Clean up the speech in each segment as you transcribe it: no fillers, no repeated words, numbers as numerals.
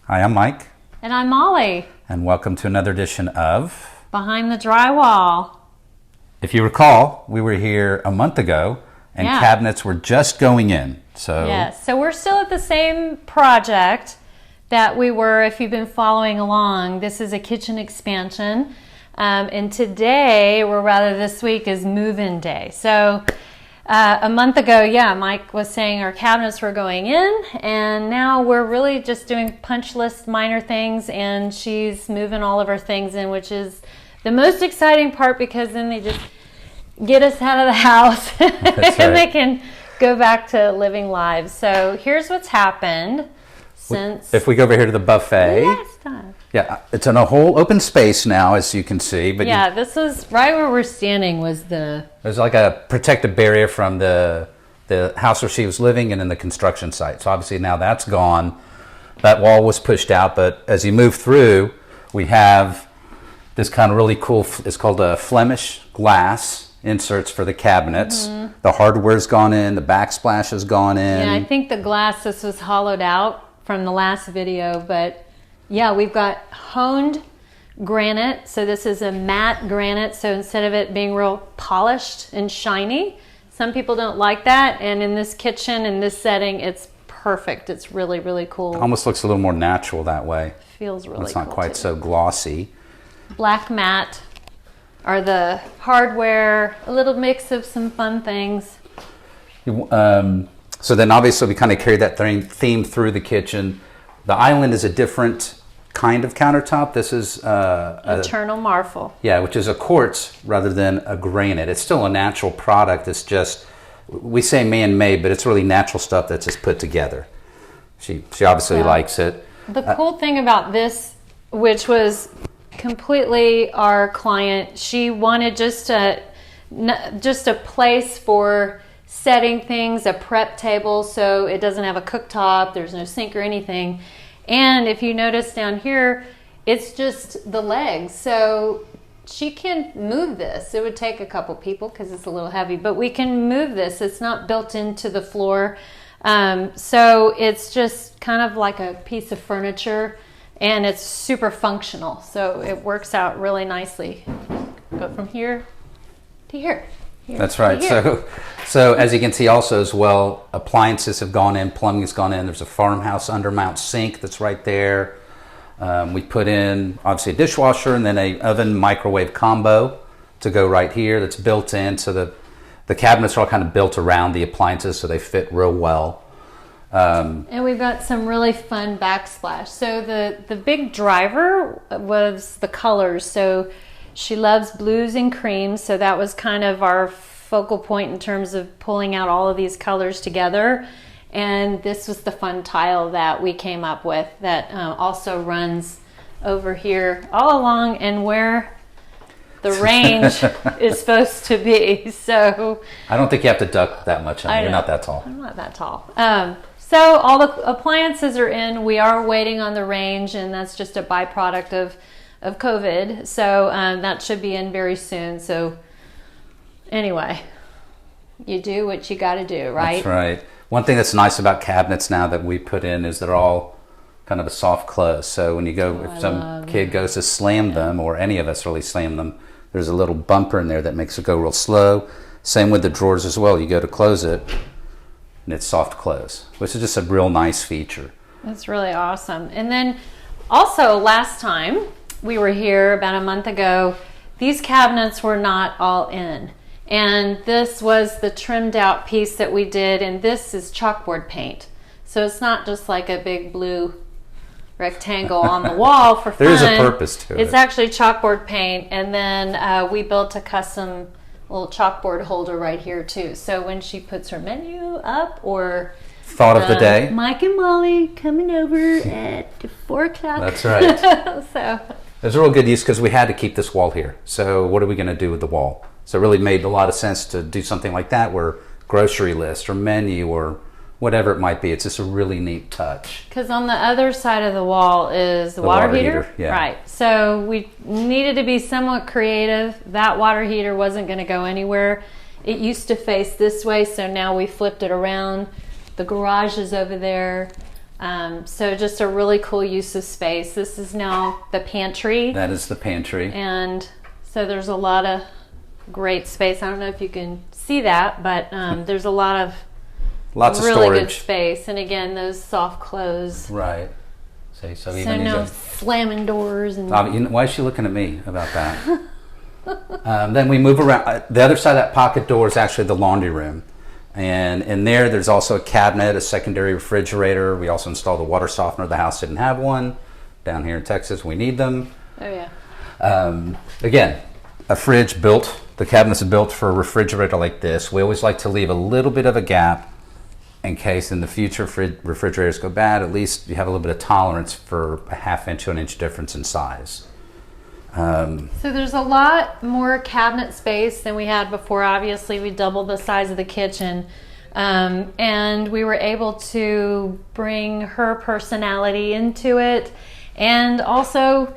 Hi, I'm Mike. And I'm Molly. And welcome to another edition of Behind the Drywall. If you recall, we were here a month ago and cabinets were just going in. So we're still at the same project that we were, if you've been following along. This is a kitchen expansion. And today, or rather this week, is move-in day. So a month ago, Mike was saying our cabinets were going in, and now we're really just doing punch list minor things, and she's moving all of our things in, which is the most exciting part because then they just get us out of the house and they can go back to living lives. So here's what's happened since... If we go over here to the buffet... Last time. Yeah, it's in a whole open space now, as you can see. But this was right where we're standing was the... There's like a protective barrier from the house where she was living and in the construction site. So obviously now that's gone. That wall was pushed out, but as you move through, we have this kind of really cool, it's called a Flemish glass inserts for the cabinets. Mm-hmm. The hardware's gone in, the backsplash has gone in. Yeah, I think the glass, this was hollowed out from the last video, but yeah, we've got honed granite. So this is a matte granite. So instead of it being real polished and shiny, some people don't like that. And in this kitchen, in this setting, it's perfect. It's really, really cool. Almost looks a little more natural that way. Feels really cool. It's not quite so glossy. Black matte are the hardware, a little mix of some fun things. So then obviously we kind of carried that theme through the kitchen. The island is a different kind of countertop. This is Eternal Marfil. Yeah, which is a quartz rather than a granite. It's still a natural product. It's just, we say man-made, but it's really natural stuff that's just put together. She obviously likes it. The cool thing about this, which was completely our client, she wanted just a place for setting things, a prep table, so it doesn't have a cooktop, there's no sink or anything. And if you notice down here, it's just the legs. So she can move this. It would take a couple people because it's a little heavy, but we can move this. It's not built into the floor. So it's just kind of like a piece of furniture, and it's super functional. So it works out really nicely. Go from here to here. That's right. So as you can see also as well, appliances have gone in, plumbing has gone in. There's a farmhouse undermount sink that's right there. We put in obviously a dishwasher and then a oven microwave combo to go right here that's built in. So the cabinets are all kind of built around the appliances so they fit real well. And we've got some really fun backsplash. So the big driver was the colors. So she loves blues and creams, so that was kind of our focal point in terms of pulling out all of these colors together. And this was the fun tile that we came up with that also runs over here all along and where the range is supposed to be. So I don't think you have to duck that much. You're not that tall. I'm not that tall. So all the appliances are in. We are waiting on the range, and that's just a byproduct of COVID, so that should be in very soon. So anyway, you do what you got to do, right? That's right. One thing that's nice about cabinets now that we put in is they're all kind of a soft close. So when you go, if some kid goes to slam them, or any of us really slam them, there's a little bumper in there that makes it go real slow. Same with the drawers as well. You go to close it, and it's soft close, which is just a real nice feature. That's really awesome. And then also last time we were here about a month ago, these cabinets were not all in. And this was the trimmed out piece that we did, and this is chalkboard paint. So it's not just like a big blue rectangle on the wall for fun. There is a purpose to it. It's actually chalkboard paint, and then we built a custom little chalkboard holder right here too. So when she puts her menu up, or thought of the day, Mike and Molly coming over at 4 o'clock. That's right. So there's a real good use because we had to keep this wall here. So what are we going to do with the wall? So it really made a lot of sense to do something like that, where grocery list or menu or whatever it might be. It's just a really neat touch. Because on the other side of the wall is the water heater. Yeah. Right. So we needed to be somewhat creative. That water heater wasn't going to go anywhere. It used to face this way, so now we flipped it around. The garage is over there. So just a really cool use of space. This is now the pantry. That is the pantry. And so there's a lot of great space. I don't know if you can see that, but there's a lot of lots of really storage. good space. And again, those soft close. Right. So So even no these slamming doors and why is she looking at me about that? Then we move around. The other side of that pocket door is actually the laundry room. And in there's also a cabinet, a secondary refrigerator. We also installed a water softener. The house didn't have one. Down here in Texas, we need them. oh yeah. Again, a fridge built, the cabinets are built for a refrigerator like this. We always like to leave a little bit of a gap in case in the future refrigerators go bad. At least you have a little bit of tolerance for a ½ inch to an inch difference in size. So there's a lot more cabinet space than we had before. Obviously, we doubled the size of the kitchen. And we were able to bring her personality into it and also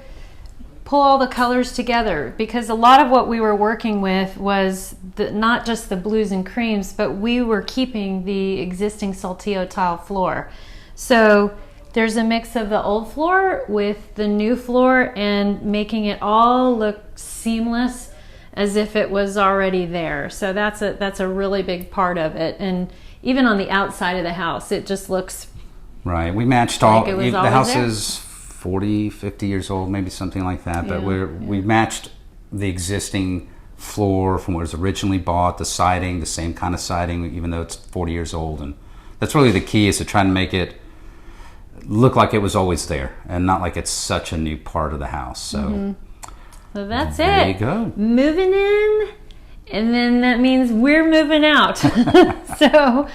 pull all the colors together, because a lot of what we were working with was not just the blues and creams, but we were keeping the existing Saltillo tile floor. So there's a mix of the old floor with the new floor and making it all look seamless as if it was already there. So that's a really big part of it. And even on the outside of the house, it just looks right. We matched like all it was the always house there. is 40, 50 years old, maybe something like that. But Yeah, we matched the existing floor from what was originally bought, the siding, the same kind of siding, even though it's 40 years old. And that's really the key, is to try and make it look like it was always there and not like it's such a new part of the house. So, So that's there it. you go. Moving in, and then that means we're moving out. So